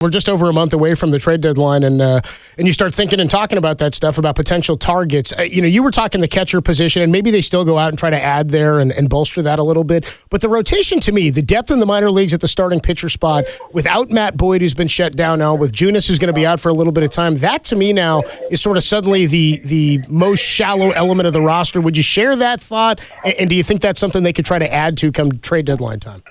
We're just over a month away from the trade deadline, and you start thinking and talking about that stuff, about potential targets. You were talking the catcher position, and maybe they still go out and try to add there and bolster that a little bit. But the rotation, to me, the depth in the minor leagues at the starting pitcher spot, without Matt Boyd, who's been shut down now, with Junis, who's going to be out for a little bit of time, that to me now is sort of suddenly the most shallow element of the roster. Would you share that thought? And do you think that's something they could try to add to come trade deadline time?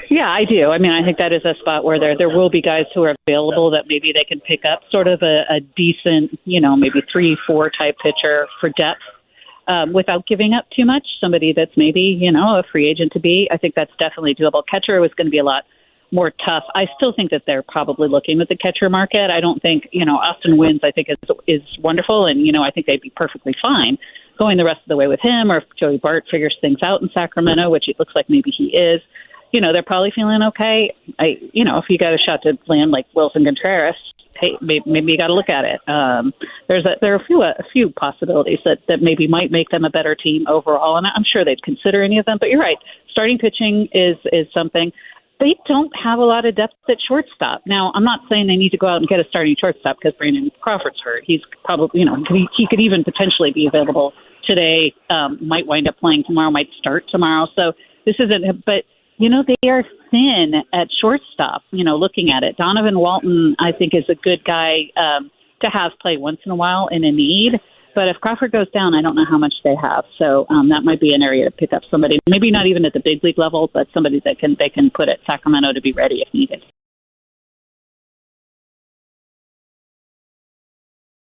Yeah, I do. I mean, I think that is a spot where there will be guys who are available that maybe they can pick up sort of a decent, maybe 3-4 type pitcher for depth without giving up too much. Somebody that's maybe, a free agent to be. I think that's definitely doable. Catcher was going to be a lot more tough. I still think that they're probably looking at the catcher market. I don't think, Austin Wynns, I think, is wonderful, and, I think they'd be perfectly fine going the rest of the way with him, or if Joey Bart figures things out in Sacramento, which it looks like maybe he is. They're probably feeling okay. If you got a shot to land like Wilson Contreras, hey, maybe you got to look at it. There are a few possibilities that maybe might make them a better team overall, and I'm sure they'd consider any of them. But you're right, starting pitching is something. They don't have a lot of depth at shortstop. Now, I'm not saying they need to go out and get a starting shortstop because Brandon Crawford's hurt. He's probably, he could even potentially be available today. Might wind up playing tomorrow. Might start tomorrow. So this isn't, but. They are thin at shortstop, looking at it. Donovan Walton, I think, is a good guy to have play once in a while in a need. But if Crawford goes down, I don't know how much they have. So that might be an area to pick up somebody, maybe not even at the big league level, but somebody that they can put at Sacramento to be ready if needed.